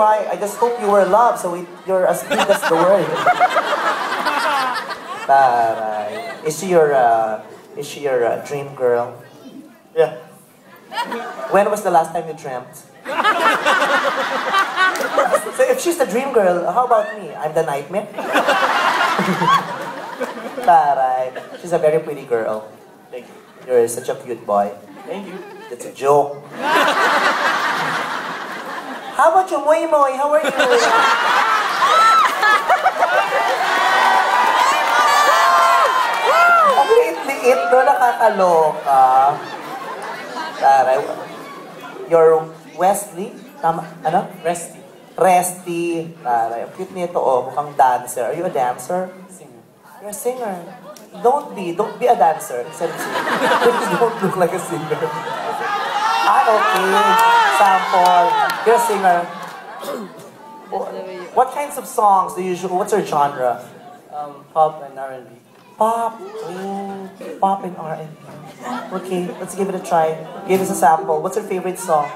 I just hope you were loved, so you're as big as the world. Taray. Is she your dream girl? Yeah. When was the last time you dreamt? So if she's the dream girl, how about me? I'm the nightmare? Taray. She's a very pretty girl. Thank you. You're such a cute boy. Thank you. That's a joke. How about you, Moy Moy? How are you? Ang liit-liit, no? Nakakaloka. Taray. You're Wesley? Tama? Ano? Resty. Resty. Taray. Ang cute nito, oh. Mukhang dancer. Are you a dancer? Singer. You're a singer. Don't be a dancer. Instead of singer. Please don't look like a singer. Ah, okay. Sample. You're a singer. What kinds of songs do you usually, what's your genre? Pop and R&B. Pop. Pop and R&B. Okay, let's give it a try. Give us a sample. What's your favorite song?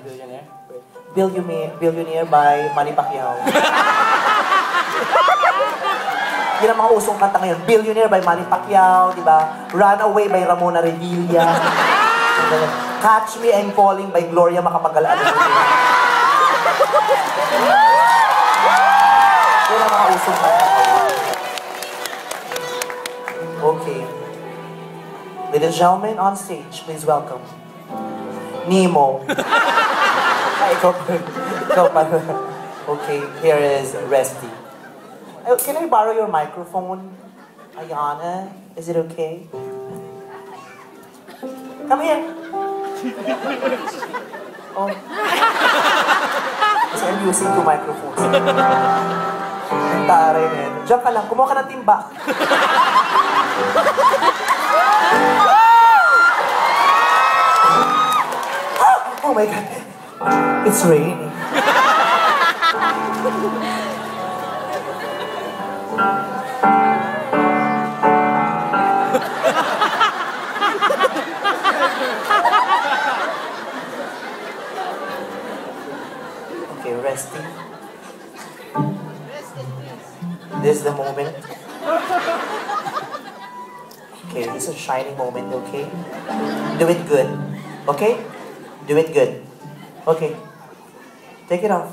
Billionaire. Billionaire by Manny Pacquiao. Yun ang mga usong kanta ngayon. Billionaire by Manny Pacquiao, di ba? Runaway by Ramona Revilla. Catch Me I'm Falling by Gloria Macapagal-Ano. Yun ang mga usong kanta. Okay. Ladies and gentlemen, on stage, please welcome Nemo. Ay, ikaw pa. Okay, here is Resty. Can I borrow your microphone, Ayana? Is it okay? Come here. Oh. Kasi I'm using two microphones. Ang taray na yan. Diyan ka lang, kumuha ka ng timba. Oh my God. It's raining. Okay, resting. This is the moment. Okay, this is a shining moment, okay? Do it good. Okay? Do it good. Okay. Take it off.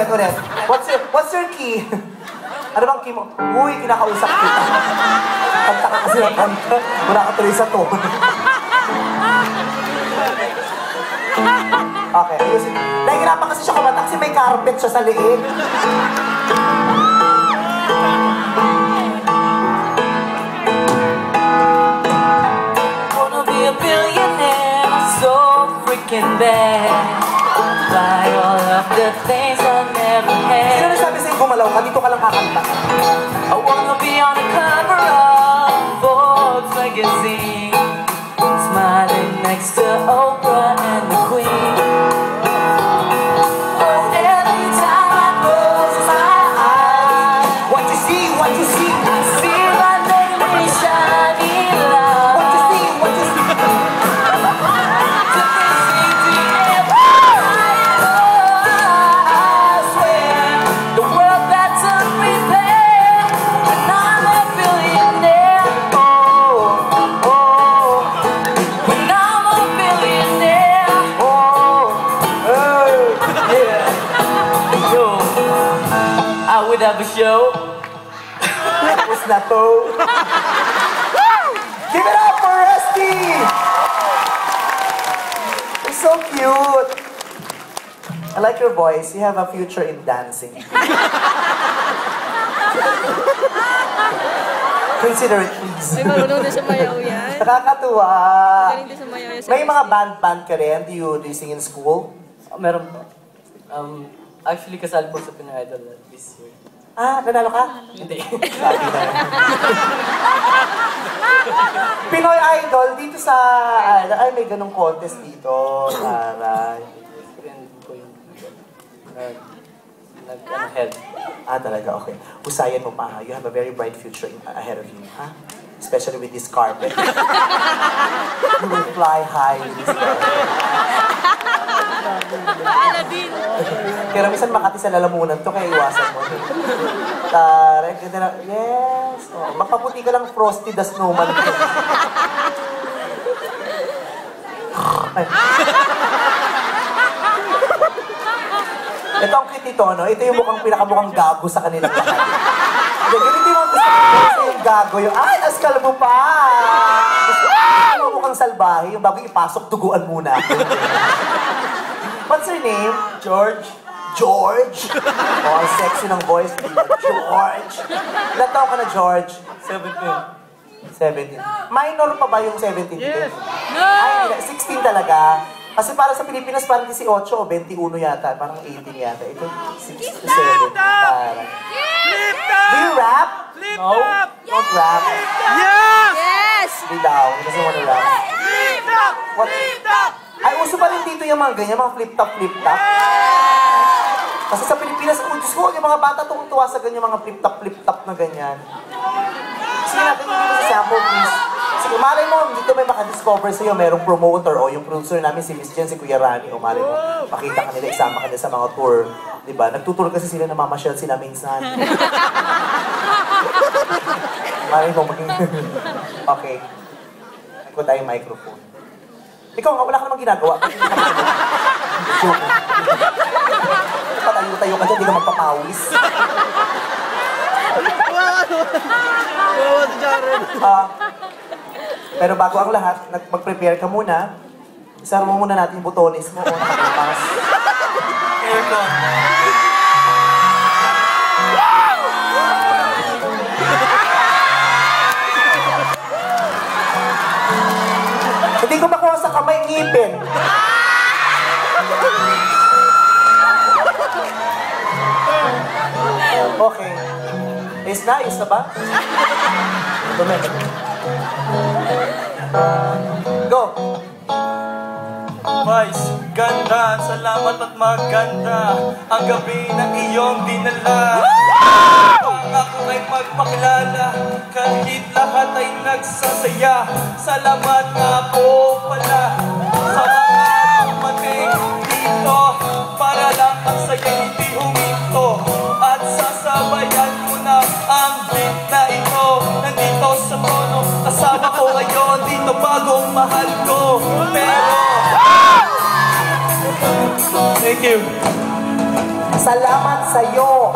Ulit. What's your key? Ano bang key mo? Uy, kinakausap kita. Kanta ka kasi ng kanta. Wala ka tuloy sa to. Okay, ayusin. Nahihirapan kasi siya kumanta kasi may carpet siya sa liig. Wanna be a billionaire, so freaking bad. Buy all of the things I never had. Sino nasabi sa'yo gumalaw ka? Dito ka lang kakanta. I wanna be on the cover of Forbes magazine, smiling next to Oprah and the Queen. Oh, every time I close my eyes, What you see? I see my name shining light. What you see? To the city and I swear the world that's unprepared when I'm a billionaire. When I'm a billionaire. Yeah. Yo, I would have a show. Tapos na to. Give it up for Rusty! You're so cute. I like your voice. You have a future in dancing. Consider it, please. May marunong na siya mayaw yan. Nakakatuwa. Galing din sa mayaw yan. May mga band ka rin? Do you sing in school? Meron po. Actually, kasal po sa Pinoy Idol this year. Ah, nanalo ka? Hindi. Sabi na yun. Pinoy Idol, dito sa... Ay, may ganong contest dito. Taray. Friend ko yung nag-head. Ah, talaga? Okay. Usayan mo pa. You have a very bright future ahead of you. Ha? Especially with this carpet. fly high. Aladdin. Kaya minsan Makati sa lalamunan to, kaya iwasan mo. Taray, ganda na. Yes. Oh, magpaputi ka lang Frosty the Snowman. Ay. Ito ang cute ito, no? Ito yung pinakamukhang gago sa kanilang lahat. Ganito yung gusto ko yung gago. Yung, ay, naskal mo pa! Yung mukhang salbahe, yung bago ipasok, duguan muna. What's your name? George. George? Oh, ang sexy ng voice. George. Ilan taon ka na, George? 17. 17. Minor pa ba yung 17? Yes. No! Ay, 16 talaga. Kasi para sa Pilipinas, parang 18 o 21 yata. Parang 18 yata. Ito, 6 to 7. Parang. Do you rap? No. Don't rap. Yes! Hindi daw. He doesn't wanna rap. What? Ay, uso pa rin dito yung mga ganyan, mga flip-top, flip-top. Kasi sa Pilipinas, oh, Diyos ko, yung mga bata tuwang-tuwa sa ganyan, mga flip-top, flip-top na ganyan. Sige natin dito sa sample, please. Sige, malay mo, dito may makadiscover sa'yo, merong promoter o yung producer namin, si Miss Jen, si Kuya Rani, o malay mo, makita ka nila, isama ka nila sa mga tour. Diba? Nagtutour kasi sila na mamasyal sila minsan. Malay mo, maging... Okay. Ako tayo yung microphone. Ikaw nga, wala ka namang ginagawa. Joke. Patayo-tayo ka dyan, di ka magpapawis. Pero bago ang lahat, mag-prepare ka muna. Isara mo muna natin yung butones mo. O nakabukas. Aircon. Hindi ko makuha sa kamay ngipin. Okay. Is na? Is na ba? Go! Vice, ganda, salamat at maganda ang gabi ng iyong dinala. Ang ako ay magpakilala, kahit lahat ay nagsasaya. Salamat nga po pala sa mga dumating dito, para lang ang saya hindi huminto. At sasabayan mo na ang beat na ito. Nandito sa tono, kasama ko ngayon dito bagong mahal ko. Pero thank you. Salamat sa'yo.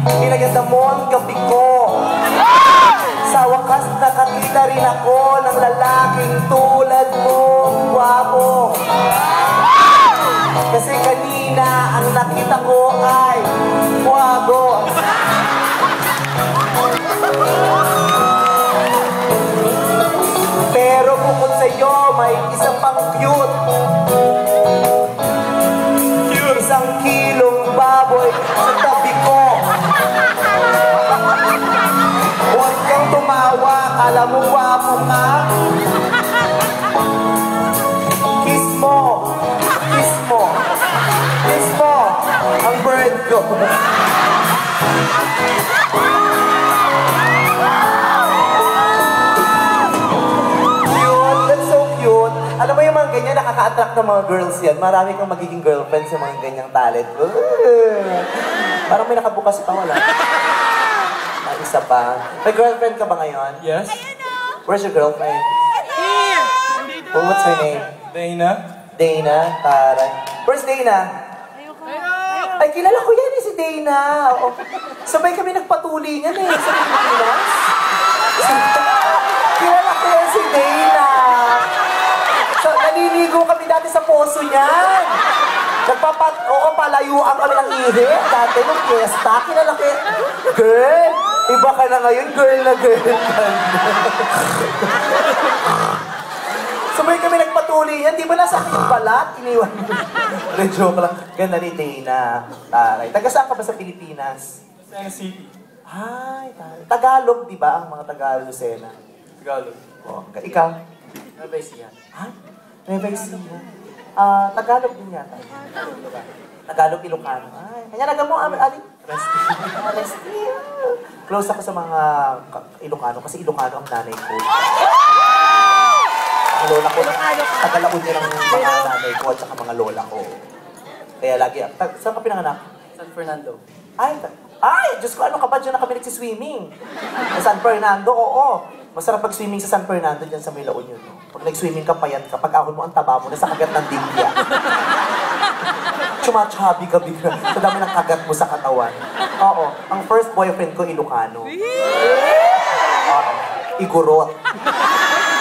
Pinaganda mo ang gabi ko. Sa wakas nakakita rin ako ng lalaking tulad mo, gwapo. Kasi kanina ang nakita ko ay gwapo. Pero bukod sa'yo, may isa pang cute. Isang kilong baboy sa tabi ko. Huwag kang tumawa, alam mo gwapo ka. Kiss mo, kiss mo, kiss mo ang bird ko. Cute, that's so cute. Alam mo yung mga ganyan, nakaka-attract ng mga girls yan. Marami kang magiging girlfriend sa mga ganyang talent. Parang may nakabukas pa, wala. May isa pa. May girlfriend ka ba ngayon? Yes? Where's your girlfriend? Oh, what's her name? Dana? Dana? Taray. Where's Dana? Ay, kilala ko yan si Dana. Oo. Sabay kami nagpatulingan sa Pilipinas. Kilala ko yan si Dana. So, naliligo kami dati sa poso niyan. Oo, palayuan kami ng ihi. Dati nung fiesta, kilala ko yan. Girl, iba ka na ngayon, girl na girl. Sabay kami nagpatuloy yan. Di ba nasa akin yung balat? Iniwan mo. Joke lang. Ganda ni Dana. Taray. Taga saan ka ba sa Pilipinas? Lucena City. Ay, taray. Tagalog, di ba? Ang mga Tagalog, Lucena. Tagalog. Oh, ikaw? Nueva Ecija. Ha? Nueva Ecija. Tagalog din yata. Tagalog, Ilocano. Ay, kanya naga mo, Ali? Resti. Close ako sa mga Ilocano kasi Ilocano ang nanay ko. Ang lola ko, Taga-Laon niya ng mga nanay ko at saka mga lola ko. Kaya lagi, saan ka pinanganak? San Fernando. Ay, Diyos ko, ano ka ba? Diyan na kami nagsiswimming. Sa San Fernando, oo. Masarap pag-swimming sa San Fernando dyan sa may La Union. No? Pag nag-swimming ka, payat ka. Pag ahon mo, ang taba mo, nasa kagat ng dingya. Chumachabi ka bigla. Sa dami ng kagat mo sa katawan. Oo. Ang first boyfriend ko, Ilocano. Oo. Igorot.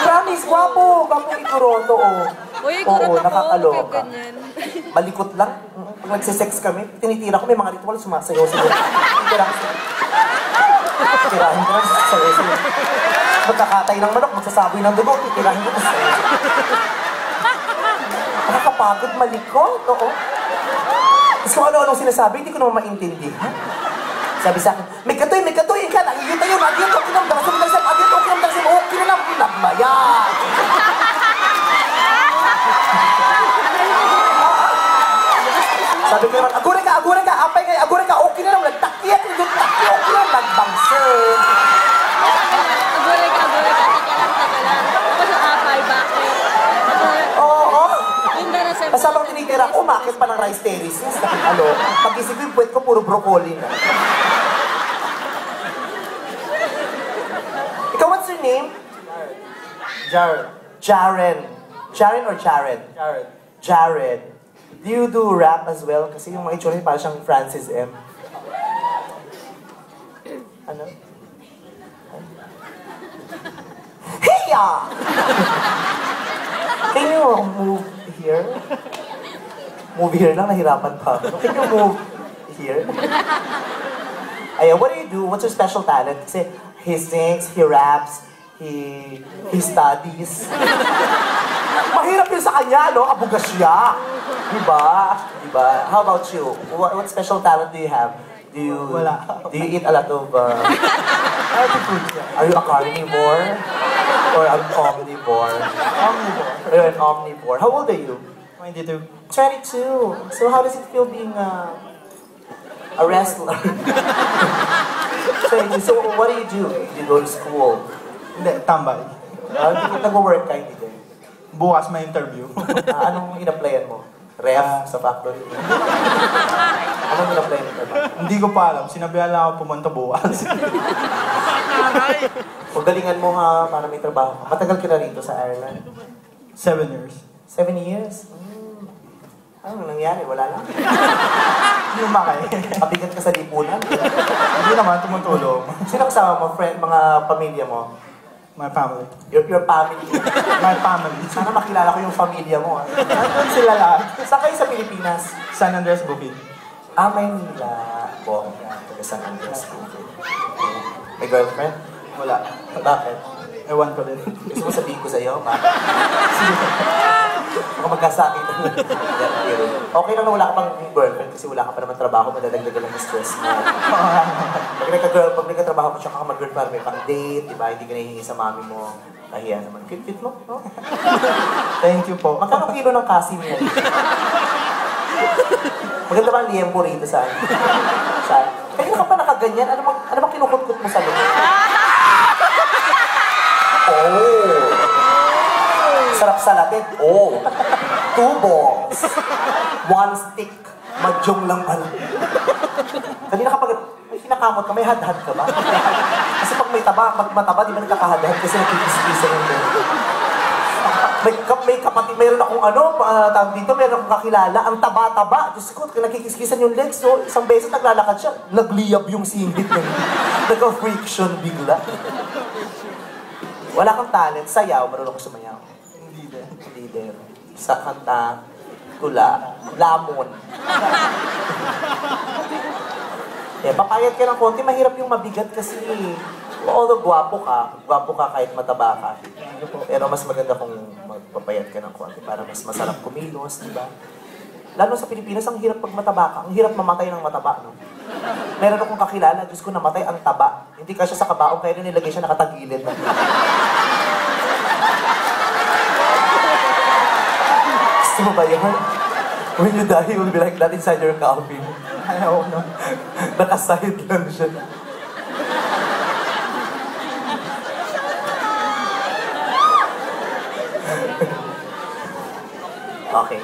Promise, gwapo. Gwapo Igorot, oo. Uy, kurot Oo, ako. nakakaloka. Ganyan. Malikot lang. Pag nagsisex kami, tinitira ko, may mga ritual, sumasayaw sila. Tinitira ko sila. Titirahin ko lang, sasayaw sila. Magkakatay ng manok, magsasaboy ng dugo, titirahin ko, sasayaw sila. Nakakapagod, malikot, oo. Tapos kung ano-anong sinasabi, hindi ko naman maintindihan. Sabi sa akin, may katoy, ika, nakikita yun, agyan, okay naman, dagasam, okay na lang, pinagmayan. Sabi ko naman, agure ka, apay kayo, agure ka, okay na lang, nagtakiyak, okay na lang, nagbangsin. Agulay ka, taka lang. Tapos yung apay, bakit? Oo. Yung na nasa... Tapos habang tinitira ko, umakit pa ng rice terraces. Ano, pag-isip ko yung puwet ko, puro broccoli na. Ikaw, what's your name? Jared. Jaren or Jared? Jared. Jared. Do you do rap as well? Kasi yung mga itsura niya parang siyang Francis M. Ano? Hiya! Can you move here? Move here lang, nahirapan pa. Can you move here? Ayan, what do you do? What's your special talent? Kasi he sings, he raps, he studies. Mahirap yun sa kanya, no? Abuga siya. Diba? How about you? What special talent do you have? Do you eat a lot of... Are you a carnivore? Or an omnivore? You're an omnivore. How old are you? 22. 22. So how does it feel being a wrestler? So what do? You go to school? Hindi, tambay. Nag-work ka, hindi din. Bukas may interview. Anong in-applyan mo? Ref sa factory? Anong in-applyan mo? Hindi ko pa alam. Sinabihan lang ako pumunta bukas. Pagalingan mo ha, para may trabaho ka. Matagal ka na rito sa Ireland? 7 years. 7 years? Anong nangyari? Wala lang. Hindi umakay. Kabigat ka sa lipunan. Hindi naman tumutulong. Sino kasama mo? Friend, mga pamilya mo? My family. Your family. My family. Sana makilala ko yung pamilya mo. Nandun sila lahat. Saan kayo sa Pilipinas? San Andres Bukid. Maynila. Bongga. Taga San Andres. May girlfriend? Wala. Bakit? Ewan ko din. Gusto mo sabihin ko sa'yo? Baka magkasakit. Okay lang na wala ka pang girlfriend kasi wala ka pa naman trabaho, madadagdagan lang yung stress mo. Pag nagkatrabaho ka, tsaka ka mag-girlfriend, may pang date, diba? Hindi ka nahihingi sa mami mo. Kahiya naman. Cute mo, no? Thank you po. Magkano kilo ng kasim yan? Maganda ba ang liempo rito saan? Saan? Kaya ka pa nakaganyan? Ano bang kinukutkot mo sa loob? Oh! Sarap sa latin. Oh! 2 balls. 1 stick. Madyong lang pala. Kanina kapag kinakamot ka, may hadhad ka ba? Kasi pag may mataba, di ba nagkakahadhad kasi nakikis-kisa yung doon. May kapatid, mayroon akong tawag dito, mayroon akong kakilala, ang taba-taba. Diyos ko, nakikis-kisan yung legs, so isang beses naglalakad siya, nagliyab yung singit niya. Nagka-friction bigla. Wala kang talent, sayaw, marunong ko sumayaw. Hindi din. Sa kanta, tula, lamon. Papayat ka ng konti, mahirap yung mabigat kasi although gwapo ka kahit mataba ka. Pero mas maganda kung magpapayat ka ng konti para mas masarap kumilos, di ba? Lalo sa Pilipinas, ang hirap pag mataba ka. Ang hirap mamatay ng mataba, no? Meron akong kakilala, Diyos ko, namatay ang taba. Hindi ka siya sa kabaong, kaya nilagay siya nakatagilid. Gusto mo ba yun? When you die, you will be like that inside your coffin. Ayaw no. Nakaside lang siya. Okay.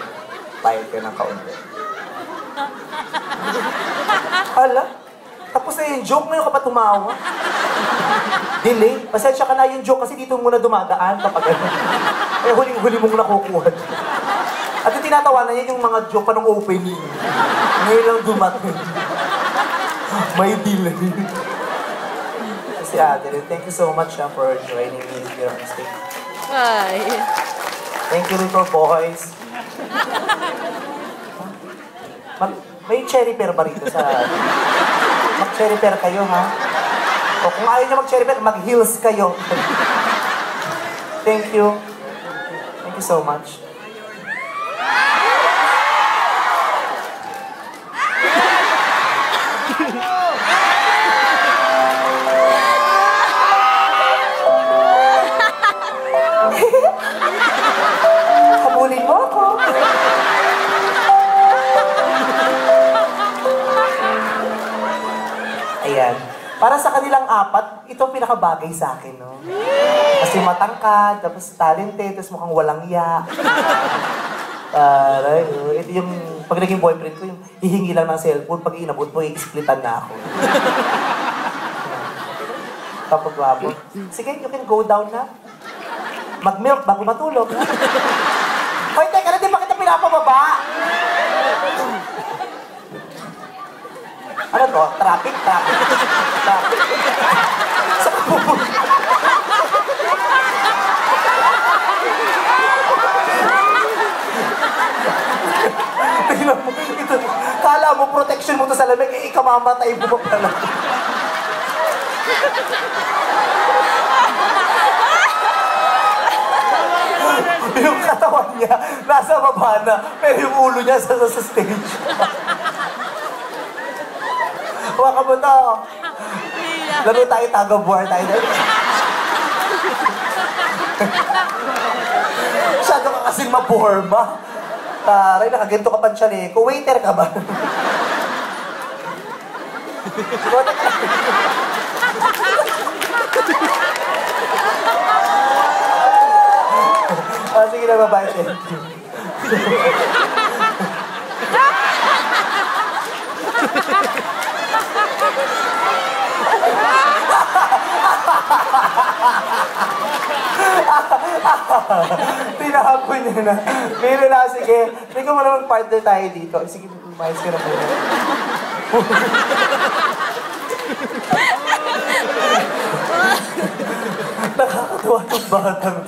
Bayad ka ng kaunti. Hala? Tapos na yung joke, ngayon ka pa tumawa. Delay. Pasensya ka na yung joke kasi dito muna dumadaan kapag ano. Eh, huling-huli mong nakukuha. At yung tinatawanan niya yung mga joke pa ng opening. Ngayon lang dumating. May delay. Si Adeline, thank you so much for joining me here on stage. Ay. Thank you, Little Boys. May cherry pear ba rito sa... Mag-cherry pear kayo, ha? O kung ayaw nyo mag-cherry pear, mag-heels kayo. Thank you. Thank you so much. Habulin mo ako. Ayan. Para sa kanilang apat, ito ang pinakabagay sa akin, no? Kasi matangkad, tapos talented, tapos mukhang walang iya. Ito yung, pag naging boyfriend ko, yung hihingi lang ng cellphone, pag inabot mo, i-splitan na ako. Kapag wabo. Sige, you can go down na. Mag-milk bago matulog. Hoy, teka na, di ba kita pinapababa? Ano to? Traffic? Traffic. Sa pupunta. Tingnan mo, ito. Kala mo, protection mo to sa lamig, eh, ikamamatay mo pa pala. Yung katawan niya, nasa baba na, pero yung ulo niya sa stage. Waka mo to. Laro tayo, tag-of-war tayo. Masyado ka kasing maporma. Taray, nakaganto ka pa siya eh. Waiter ka ba? Sige na, babae. Thank you. Tinahapon niya na. Pero na, sige. Hindi ko malamang partner tayo dito. Sige, mais ka na muna. Nakakatawa itong batang.